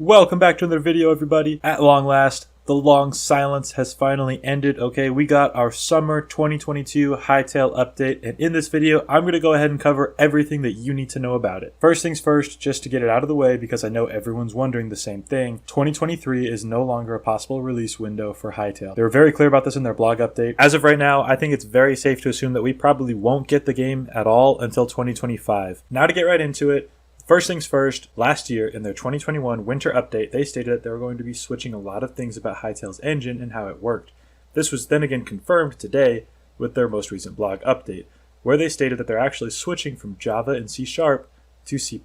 Welcome back to another video, everybody. At long last, the long silence has finally ended. Okay, we got our summer 2022 Hytale update, and in this video, I'm going to go ahead and cover everything that you need to know about it. First things first, just to get it out of the way, because I know everyone's wondering the same thing, 2023 is no longer a possible release window for Hytale. They were very clear about this in their blog update. As of right now, I think it's very safe to assume that we probably won't get the game at all until 2025. Now to get right into it, first things first, last year in their 2021 winter update, they stated that they were going to be switching a lot of things about Hytale's engine and how it worked. This was then again confirmed today with their most recent blog update, where they stated that they're actually switching from Java and C# to C++.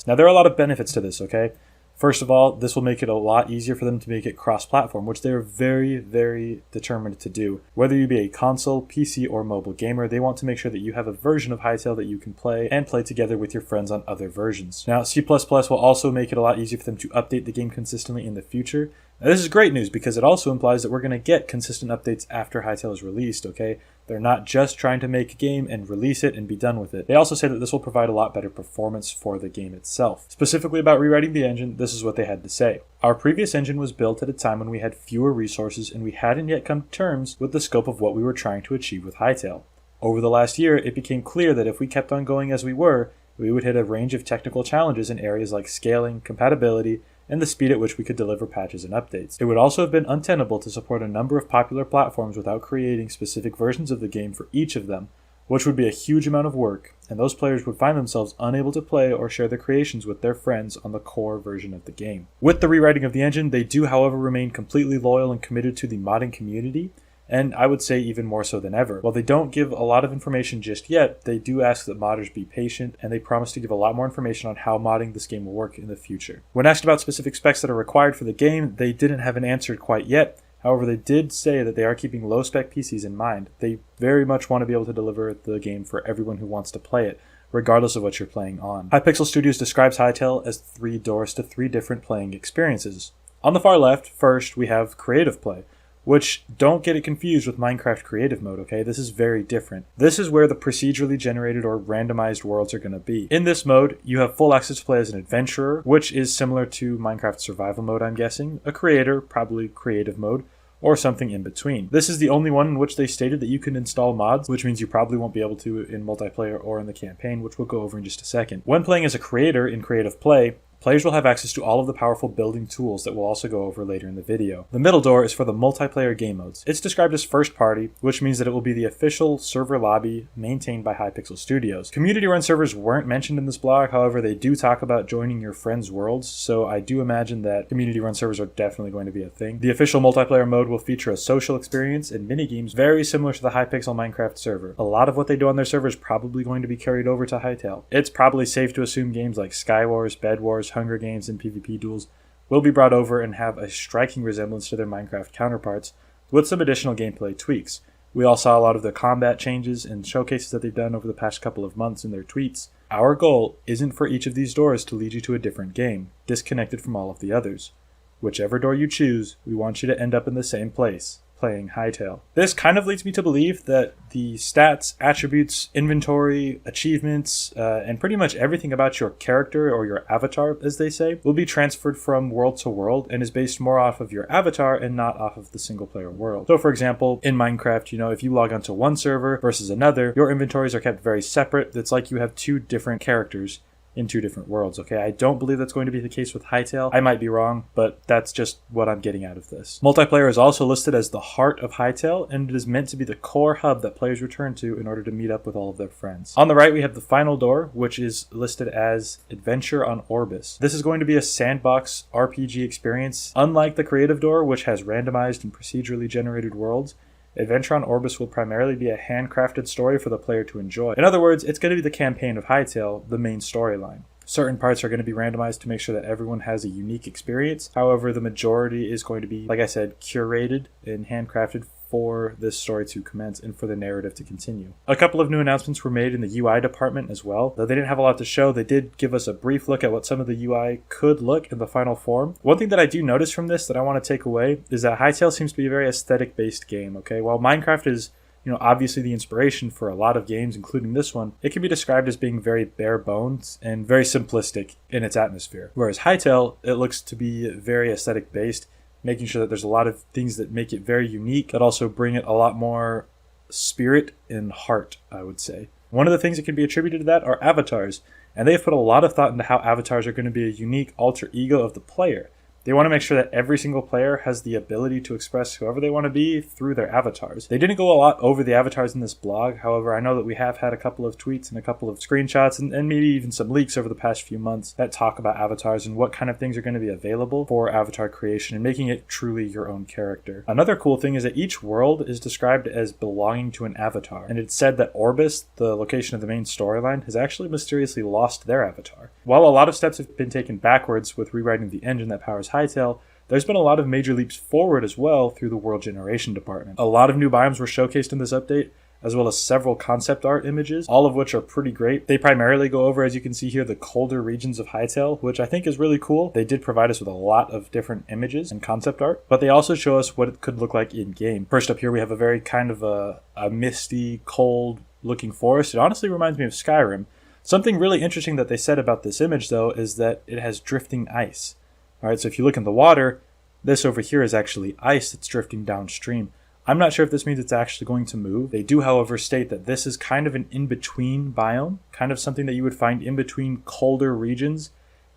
Now there are a lot of benefits to this, okay? First of all, this will make it a lot easier for them to make it cross-platform, which they're very, very determined to do. Whether you be a console, PC, or mobile gamer, they want to make sure that you have a version of Hytale that you can play and play together with your friends on other versions. Now, C++ will also make it a lot easier for them to update the game consistently in the future. Now, this is great news because it also implies that we're going to get consistent updates after Hytale is released, okay? They're not just trying to make a game and release it and be done with it. They also say that this will provide a lot better performance for the game itself. Specifically about rewriting the engine, this is what they had to say. Our previous engine was built at a time when we had fewer resources and we hadn't yet come to terms with the scope of what we were trying to achieve with Hytale. Over the last year, it became clear that if we kept on going as we were, we would hit a range of technical challenges in areas like scaling, compatibility, and the speed at which we could deliver patches and updates. It would also have been untenable to support a number of popular platforms without creating specific versions of the game for each of them, which would be a huge amount of work, and those players would find themselves unable to play or share their creations with their friends on the core version of the game. With the rewriting of the engine, they do, however, remain completely loyal and committed to the modding community, and I would say even more so than ever. While they don't give a lot of information just yet, they do ask that modders be patient, and they promise to give a lot more information on how modding this game will work in the future. When asked about specific specs that are required for the game, they didn't have an answer quite yet. However, they did say that they are keeping low-spec PCs in mind. They very much want to be able to deliver the game for everyone who wants to play it, regardless of what you're playing on. Hypixel Studios describes Hytale as 3 doors to 3 different playing experiences. On the far left, first, we have creative play, which, don't get it confused with Minecraft creative mode, okay? This is very different. This is where the procedurally generated or randomized worlds are going to be. In this mode, you have full access to play as an adventurer, which is similar to Minecraft survival mode, I'm guessing, a creator, probably creative mode, or something in between. This is the only one in which they stated that you can install mods, which means you probably won't be able to in multiplayer or in the campaign, which we'll go over in just a second. When playing as a creator in creative play, players will have access to all of the powerful building tools that we'll also go over later in the video. The middle door is for the multiplayer game modes. It's described as first party, which means that it will be the official server lobby maintained by Hypixel Studios. Community-run servers weren't mentioned in this blog, however, they do talk about joining your friends' worlds, so I do imagine that community-run servers are definitely going to be a thing. The official multiplayer mode will feature a social experience and minigames very similar to the Hypixel Minecraft server. A lot of what they do on their server is probably going to be carried over to Hytale. It's probably safe to assume games like Skywars, Bed Wars, Hunger Games, and PvP duels will be brought over and have a striking resemblance to their Minecraft counterparts with some additional gameplay tweaks. We all saw a lot of the combat changes and showcases that they've done over the past couple of months in their tweets. Our goal isn't for each of these doors to lead you to a different game, disconnected from all of the others. Whichever door you choose, we want you to end up in the same place, playing Hytale. This kind of leads me to believe that the stats, attributes, inventory, achievements, and pretty much everything about your character or your avatar, as they say, will be transferred from world to world and is based more off of your avatar and not off of the single player world. So for example, in Minecraft, if you log onto one server versus another, your inventories are kept very separate. It's like you have 2 different characters in 2 different worlds, okay? I don't believe that's going to be the case with Hytale. I might be wrong, but that's just what I'm getting out of this. Multiplayer is also listed as the heart of Hytale, and it is meant to be the core hub that players return to in order to meet up with all of their friends. On the right, we have the final door, which is listed as Adventure on Orbis. This is going to be a sandbox RPG experience. Unlike the creative door, which has randomized and procedurally generated worlds, Adventure on Orbis will primarily be a handcrafted story for the player to enjoy. In other words, it's going to be the campaign of Hytale, the main storyline. Certain parts are going to be randomized to make sure that everyone has a unique experience. However, the majority is going to be, like I said, curated and handcrafted for this story to commence and for the narrative to continue. A couple of new announcements were made in the UI department as well. Though they didn't have a lot to show, they did give us a brief look at what some of the UI could look in the final form. One thing that I do notice from this that I want to take away is that Hytale seems to be a very aesthetic-based game, okay? While Minecraft is Obviously the inspiration for a lot of games, including this one, it can be described as being very bare bones and very simplistic in its atmosphere. Whereas Hytale, it looks to be very aesthetic based, making sure that there's a lot of things that make it very unique, that also bring it a lot more spirit and heart, I would say. One of the things that can be attributed to that are avatars, and they've put a lot of thought into how avatars are going to be a unique alter ego of the player. They want to make sure that every single player has the ability to express whoever they want to be through their avatars. They didn't go a lot over the avatars in this blog. However, I know that we have had a couple of tweets and a couple of screenshots and maybe even some leaks over the past few months that talk about avatars and what kind of things are going to be available for avatar creation and making it truly your own character. Another cool thing is that each world is described as belonging to an avatar, and it's said that Orbis, the location of the main storyline, has actually mysteriously lost their avatar. While a lot of steps have been taken backwards with rewriting the engine that powers Hytale, there's been a lot of major leaps forward as well through the world generation department. A lot of new biomes were showcased in this update, as well as several concept art images, all of which are pretty great. They primarily go over, as you can see here, the colder regions of Hytale, which I think is really cool. They did provide us with a lot of different images and concept art, but they also show us what it could look like in-game. First up here, we have a very kind of a misty, cold-looking forest. It honestly reminds me of Skyrim. Something really interesting that they said about this image, though, is that it has drifting ice. Alright, so if you look in the water, this over here is actually ice that's drifting downstream. I'm not sure if this means it's actually going to move. They do, however, state that this is kind of an in-between biome, kind of something that you would find in between colder regions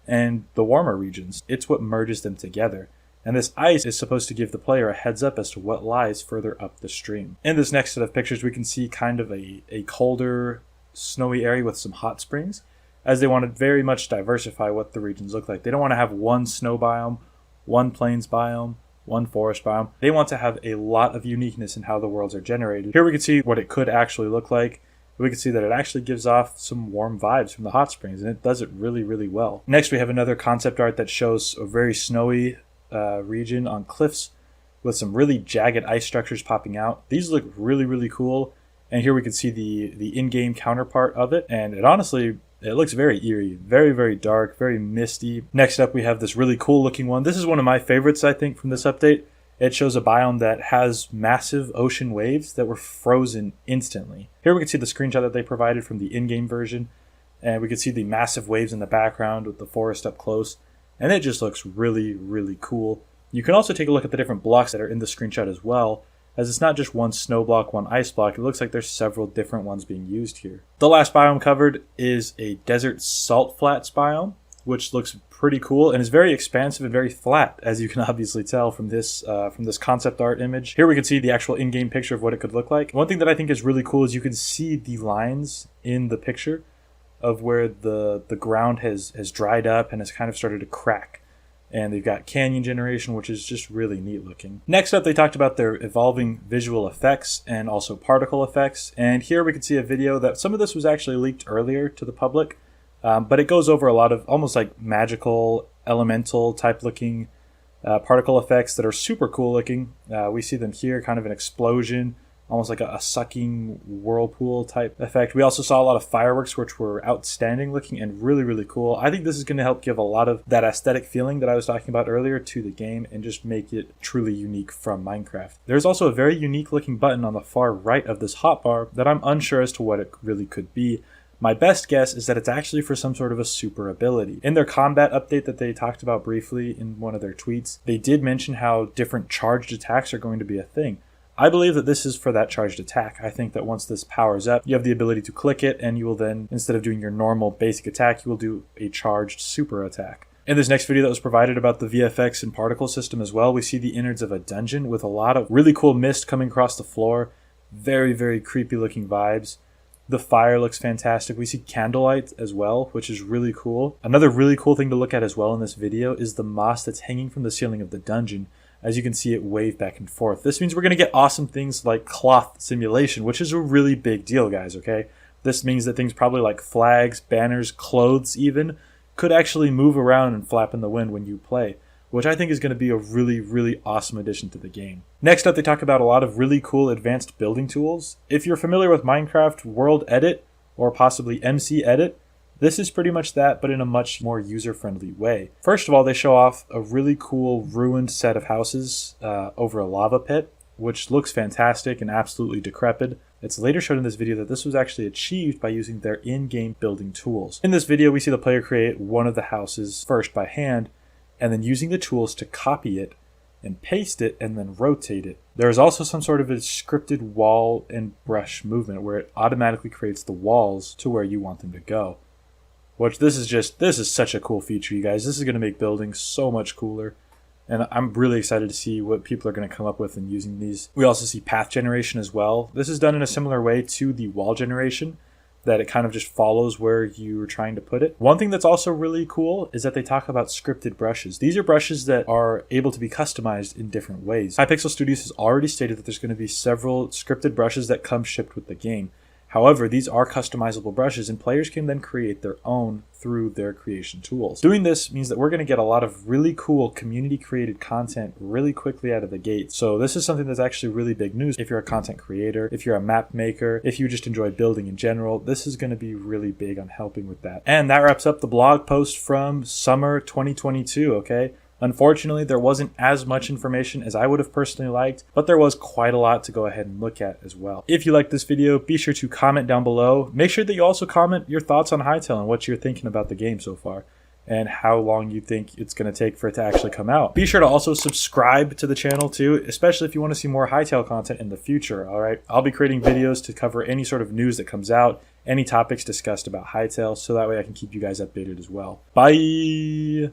and the warmer regions. It's what merges them together. And this ice is supposed to give the player a heads up as to what lies further up the stream. In this next set of pictures, we can see kind of a colder, snowy area with some hot springs, as they want to very much diversify what the regions look like. They don't want to have one snow biome, one plains biome, one forest biome. They want to have a lot of uniqueness in how the worlds are generated. Here we can see what it could actually look like. We can see that it actually gives off some warm vibes from the hot springs, and it does it really, really well. Next, we have another concept art that shows a very snowy region on cliffs with some really jagged ice structures popping out. These look really, really cool. And here we can see the in-game counterpart of it, and it looks very eerie, very, very dark, very misty. Next up, we have this really cool looking one. This is one of my favorites, I think, from this update. It shows a biome that has massive ocean waves that were frozen instantly. Here we can see the screenshot that they provided from the in-game version, and we can see the massive waves in the background with the forest up close, and it just looks really, really cool. You can also take a look at the different blocks that are in the screenshot as well, as it's not just one snow block, one ice block. It looks like there's several different ones being used here. The last biome covered is a desert salt flats biome, which looks pretty cool and is very expansive and very flat, as you can obviously tell from this concept art image. Here we can see the actual in-game picture of what it could look like. One thing that I think is really cool is you can see the lines in the picture of where the ground has dried up and has kind of started to crack. And they've got canyon generation, which is just really neat looking. Next up, they talked about their evolving visual effects and also particle effects. And here we can see a video that some of this was actually leaked earlier to the public, but it goes over a lot of almost like magical, elemental type looking particle effects that are super cool looking. We see them here, kind of an explosion, almost like a sucking whirlpool type effect. We also saw a lot of fireworks, which were outstanding looking and really, really cool. I think this is going to help give a lot of that aesthetic feeling that I was talking about earlier to the game and just make it truly unique from Minecraft. There's also a very unique looking button on the far right of this hotbar that I'm unsure as to what it really could be. My best guess is that it's actually for some sort of a super ability. In their combat update that they talked about briefly in one of their tweets, they did mention how different charged attacks are going to be a thing. I believe that this is for that charged attack. I think that once this powers up, you have the ability to click it, and you will then, instead of doing your normal basic attack, you will do a charged super attack. In this next video that was provided about the VFX and particle system as well, we see the innards of a dungeon with a lot of really cool mist coming across the floor. Very, very creepy looking vibes. The fire looks fantastic. We see candlelight as well, which is really cool. Another really cool thing to look at as well in this video is the moss that's hanging from the ceiling of the dungeon. As you can see it wave back and forth. This means we're going to get awesome things like cloth simulation, which is a really big deal, guys, okay? This means that things probably like flags, banners, clothes even, could actually move around and flap in the wind when you play, which I think is going to be a really, really awesome addition to the game. Next up, they talk about a lot of really cool advanced building tools. If you're familiar with Minecraft World Edit, or possibly MC Edit, this is pretty much that, but in a much more user-friendly way. First of all, they show off a really cool ruined set of houses over a lava pit. which looks fantastic and absolutely decrepit. It's later shown in this video that this was actually achieved by using their in-game building tools. In this video, we see the player create one of the houses first by hand, and then using the tools to copy it and paste it and then rotate it. There is also some sort of a scripted wall and brush movement where it automatically creates the walls to where you want them to go. Which this is such a cool feature, you guys. This is going to make building so much cooler. And I'm really excited to see what people are going to come up with in using these. We also see path generation as well. This is done in a similar way to the wall generation, that it kind of just follows where you were trying to put it. One thing that's also really cool is that they talk about scripted brushes. These are brushes that are able to be customized in different ways. Hypixel Studios has already stated that there's going to be several scripted brushes that come shipped with the game. However, these are customizable brushes, and players can then create their own through their creation tools. Doing this means that we're going to get a lot of really cool community-created content really quickly out of the gate. So this is something that's actually really big news. If you're a content creator, if you're a map maker, if you just enjoy building in general, this is going to be really big on helping with that. And that wraps up the blog post from summer 2022, okay? Unfortunately, there wasn't as much information as I would have personally liked, but there was quite a lot to go ahead and look at as well. If you liked this video, be sure to comment down below. Make sure that you also comment your thoughts on Hytale and what you're thinking about the game so far, and how long you think it's going to take for it to actually come out. Be sure to also subscribe to the channel too, especially if you want to see more Hytale content in the future, alright? I'll be creating videos to cover any sort of news that comes out, any topics discussed about Hytale, so that way I can keep you guys updated as well. Bye!